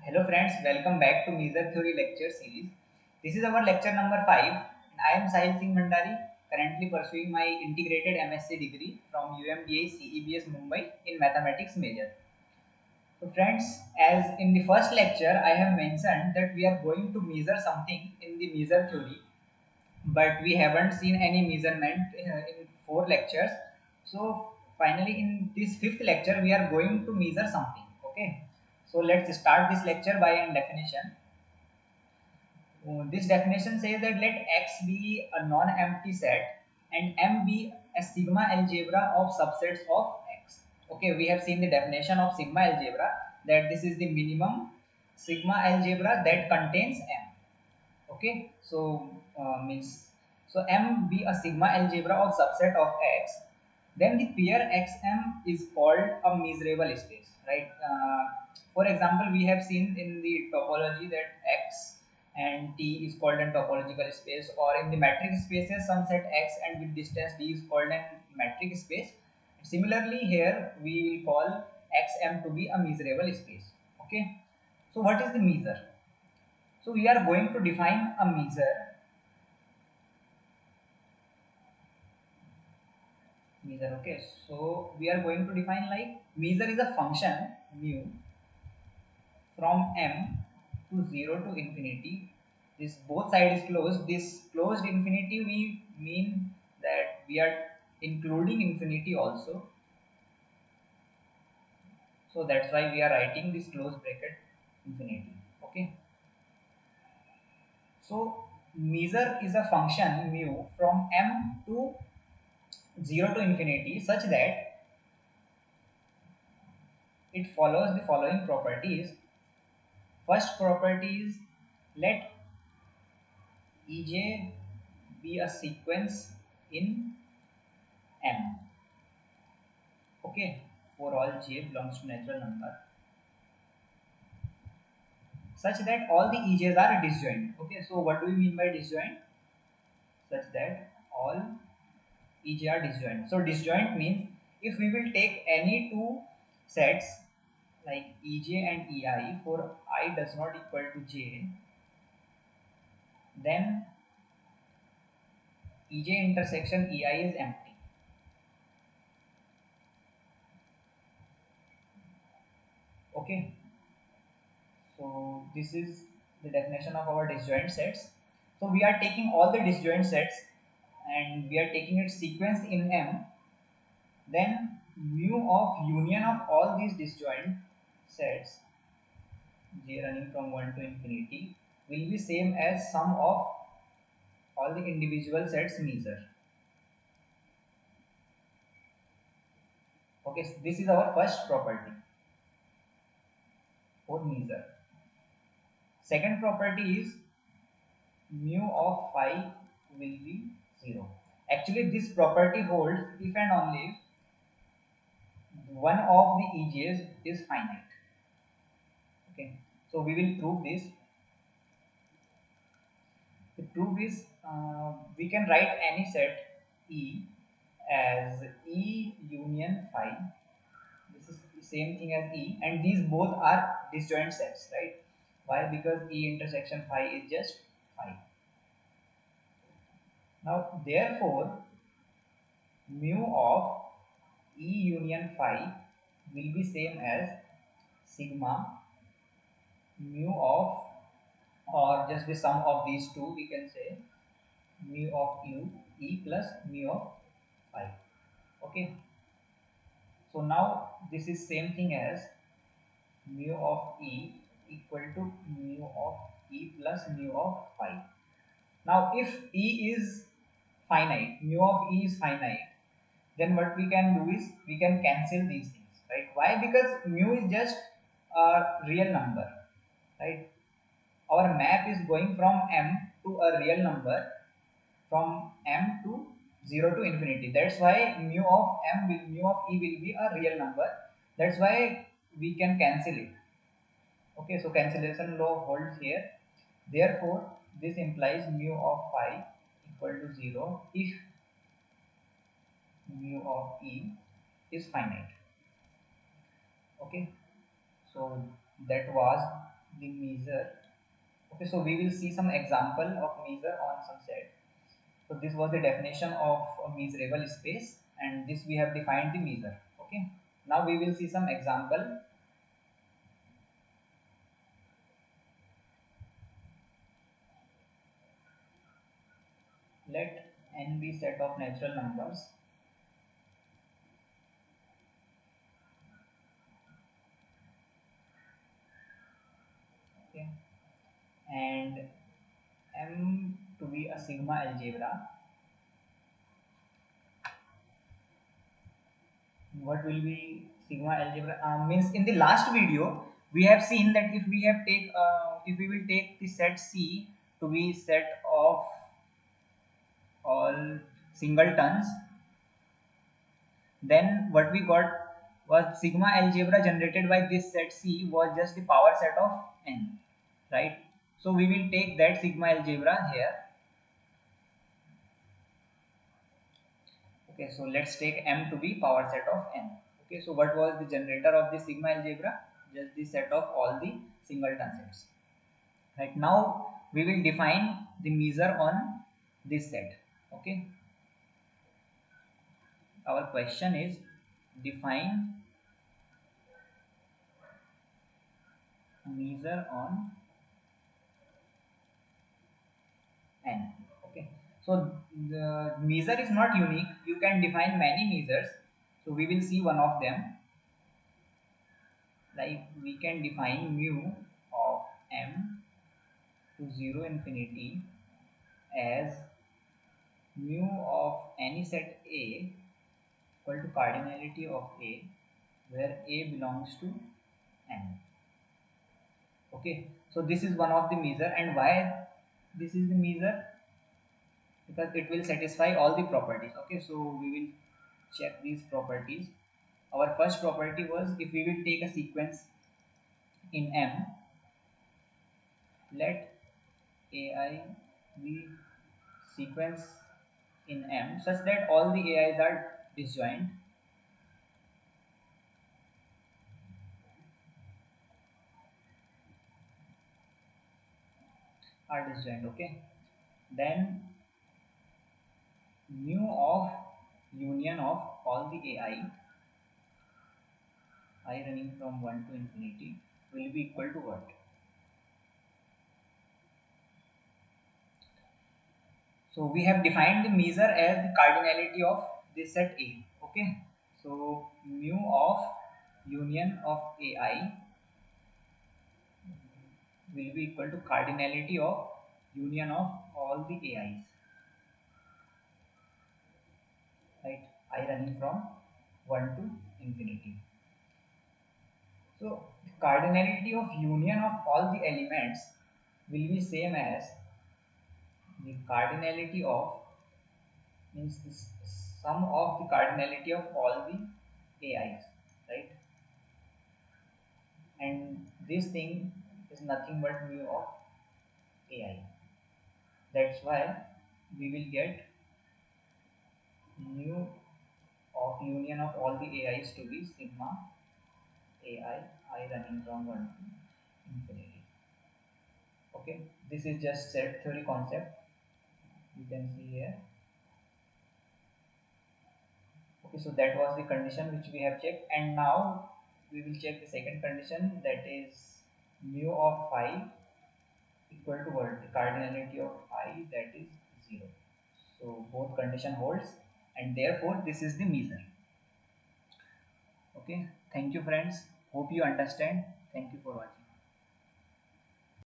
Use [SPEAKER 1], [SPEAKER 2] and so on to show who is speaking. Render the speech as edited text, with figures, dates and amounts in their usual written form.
[SPEAKER 1] Hello friends, welcome back to Measure Theory lecture series. This is our lecture number 5 and I am Sahil Singh Bhandari, currently pursuing my integrated MSc degree from UMDA CEBS Mumbai in mathematics major. So friends, as in the first lecture I have mentioned that we are going to measure something in the measure theory, but we haven't seen any measurement in 4 lectures. So finally in this 5th lecture we are going to measure something. Okay, so let's start this lecture by a definition. This definition says that let X be a non-empty set and M be a sigma algebra of subsets of X. Okay, we have seen the definition of sigma algebra, that this is the minimum sigma algebra that contains M. Okay, so means so M be a sigma algebra of subset of X, then the pair XM is called a measurable space, right? For example, we have seen in the topology that X and T is called a topological space, or in the metric spaces some set X and with distance D is called a metric space. Similarly here we will call XM to be a measurable space. Okay, so what is the measure? So we are going to define a measure. Okay, so we are going to define like measure is a function mu from m to 0 to infinity. This both side is closed. This closed infinity we mean that we are including infinity also, so that's why we are writing this close bracket infinity. Okay, so measure is a function mu from m to 0 to infinity such that it follows the following properties. First property is let Ej be a sequence in M. Okay, for all j belongs to natural number, such that all the Ej's are disjoint. Okay, so what do we mean by disjoint? Such that all Ej are disjoint. So disjoint means if we will take any two sets like Ej and Ei for I does not equal to j, then Ej intersection Ei is empty. Okay, so this is the definition of our disjoint sets. So we are taking all the disjoint sets and we are taking its sequence in M. Then mu of union of all these disjoint sets j running from 1 to infinity will be same as sum of all the individual sets measure. Okay, so this is our first property for measure. Second property is mu of phi will be 0. Actually this property holds if and only if one of the edges is finite. Okay, so we will prove this. The proof is we can write any set E as E union phi. This is the same thing as E, and these both are disjoint sets, right? Why? Because E intersection phi is just phi. Now therefore mu of E union phi will be same as sigma mu of, or just the sum of these two, we can say mu of u E plus mu of phi. Okay, so now this is same thing as mu of E equal to mu of E plus mu of phi. Now if E is finite, mu of E is finite, then what we can do is we can cancel these things, right? Why? Because mu is just a real number, right? Our map is going from m to a real number, from m to 0 to infinity. That's why mu of E will be a real number. That's why we can cancel it. Okay, so cancellation law holds here. Therefore this implies mu of phi equal to 0 if mu of E is finite. Okay, so that was the measure. Okay, so we will see some example of measure on some set. So this was the definition of a measurable space, and this we have defined the measure. Okay, now we will see some example. Let n be set of natural numbers. Okay, and m to be a sigma algebra. What will be sigma algebra? Means in the last video we have seen that if we will take the set C to be set of all singletons, then what we got was sigma algebra generated by this set C was just the power set of n, right? So we will take that sigma algebra here. Okay, so let's take m to be power set of n. Okay, so what was the generator of the sigma algebra? Just the set of all the singleton sets. Right now we will define the measure on this set. Okay, our question is define measure on n. Okay, so the measure is not unique, you can define many measures. So we will see one of them. Like we can define mu of m to 0 infinity as mu of any set A equal to cardinality of A, where A belongs to n. Okay, so this is one of the measure, and why this is the measure? Because it will satisfy all the properties. Okay, so we will check these properties. Our first property was, if we will take a sequence in M, let AI be sequence in M such that all the AIs are disjoint. Okay, then mu of union of all the I running from 1 to infinity, will be equal to what? So we have defined the measure as the cardinality of this set A. Okay, so mu of union of AI will be equal to cardinality of union of all the AIs, right? I running from 1 to infinity. So the cardinality of union of all the elements will be same as the cardinality of, means the sum of the cardinality of all the AIs, right? And this thing is nothing but mu of AI. That's why we will get mu of union of all the AIs to be sigma AI, I running from 1 to infinity. Okay, this is just set theory concept. You can see here. Okay, so that was the condition which we have checked, and now we will check the second condition, that is mu of phi equal to what? The cardinality of phi, that is 0. So both condition holds, and therefore this is the measure. Okay, thank you friends, hope you understand. Thank you for watching.